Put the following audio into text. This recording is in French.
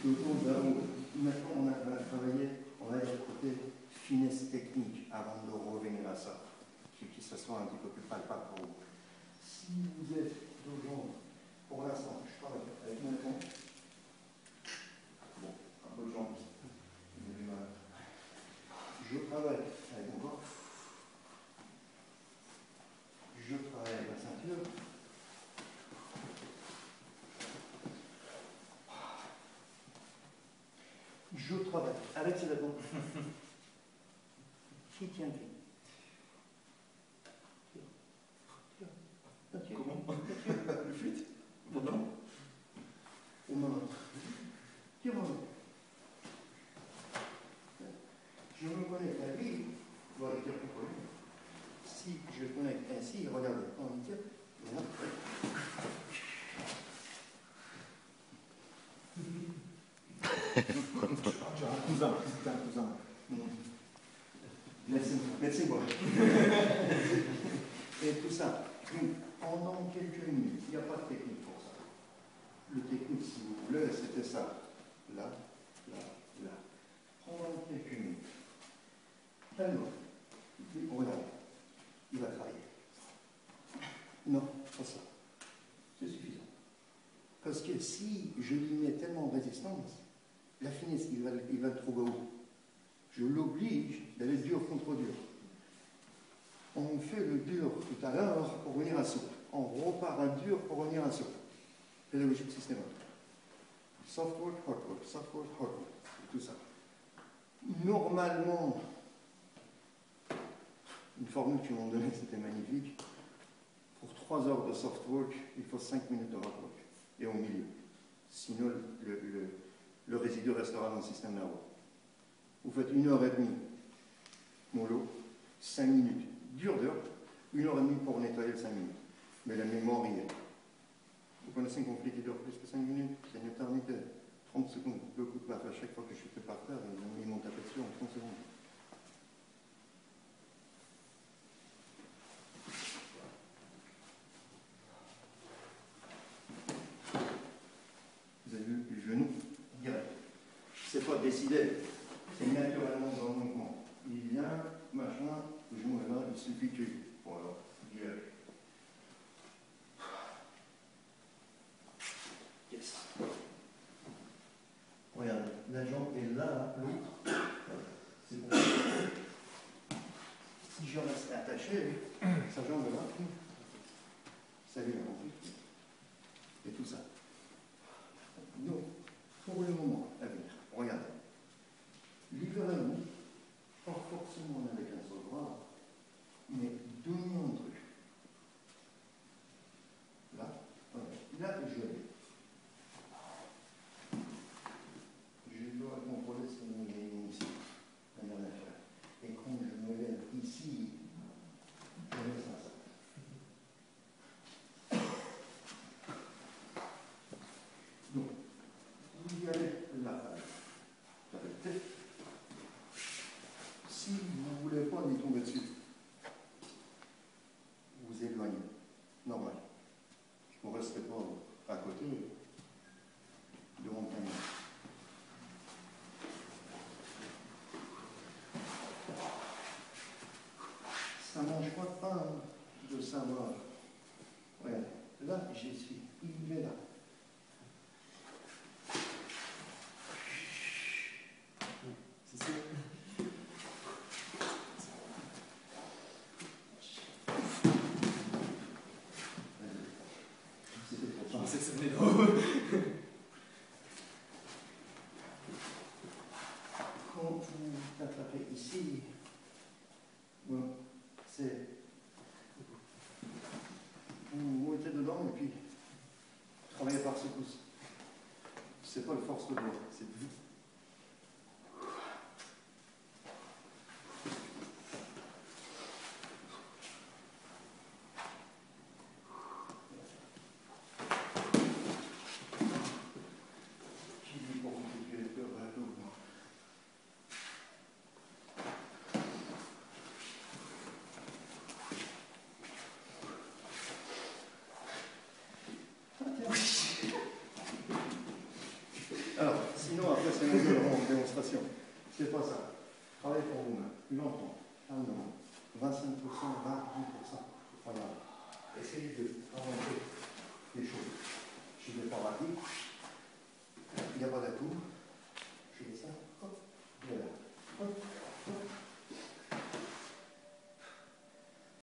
Donc maintenant on va travailler, on va dire côté finesse technique avant de revenir à ça, que ce soit un petit peu plus palpable pour vous. Si vous êtes toujours, pour l'instant, je travaille avec mon compte. Bon, un peu de jambes. Je travaille avec mon corps. Je travaille avec la ceinture. Je travaille avec ces vêtements. Qui tient le fil? Comment? Le fuite? Non. Au moment. Tire mon. Je me connecte à lui. Je dois le dire pourquoi. Si je connecte ainsi, regardez, quand il tire, voilà. J'ai un cousin, c'était un cousin. Laissez-moi. Et tout ça. Donc, pendant quelques minutes, il n'y a pas de technique pour ça. Le technique, si vous voulez, c'était ça. Là, là, là. Pendant quelques minutes. Alors, regarde, il va travailler. Non, pas ça. C'est suffisant. Parce que si je lui mets tellement de résistance, la finesse, il va le trouver où? Je l'oblige d'aller dur contre dur. On fait le dur tout à l'heure pour venir à souple. On repart à dur pour venir à souple. Pédagogique systématique. Soft work, hard work, soft work, hard work. Tout ça. Normalement, une formule qu'ils m'ont donnée, c'était magnifique. Pour 3 heures de soft work, il faut 5 minutes de hard work. Et au milieu. Sinon, le résidu restera dans le système nerveux. Vous faites 1h30 mollo, 5 minutes dur, 1h30 pour nettoyer 5 minutes. Mais la mémoire y est. Vous connaissez un conflit qui dure plus que 5 minutes? C'est une éternité. 30 secondes. Le coup de baffe à chaque fois que je suis fait par terre, ils m'ont tapé dessus en 30 secondes. Vous avez vu le genou direct. C'est pas décidé. C'est naturellement dans le mouvement. Il vient, machin, le genou est là, il suffit que. Voilà, direct. Yes. Regardez, la jambe est là, l'autre. C'est bon. Si je reste attaché, sa jambe est là, ça lui remplit. Et tout ça. Donc, pour le moment à venir, regardez. Libérez-vous, pas forcément avec un seul bras, mais donnez un truc. Là, voilà. Là, je vais. Je dois contrôler ce que nous gagnons ici. Rien à faire. Et quand je me lève ici, je laisse ça. Donc, vous y allez là. Si vous ne voulez pas lui tomber dessus, vous éloignez. Normal. Vous ne restez pas à côté de mon camion. Ça ne mange pas de pain de savoir. Regardez, là, j'y suis. Il est là. C'est ça. C'était pour ça. Je sais que ça venait d'en haut. Quand vous attrapez ici, bon, c'est. Vous mettez dedans et puis travaillez par secousse. C'est pas le force de doigt, c'est vous. Qui dit pour vous que le bateau? Alors, si démonstration. C'est pas ça. Travaillez pour vous-même, lentement, calmement. 25%, 20%, 30%. Voilà. Essayez de avancer les choses. Je ne vais pas rater. Il n'y a pas d'atout.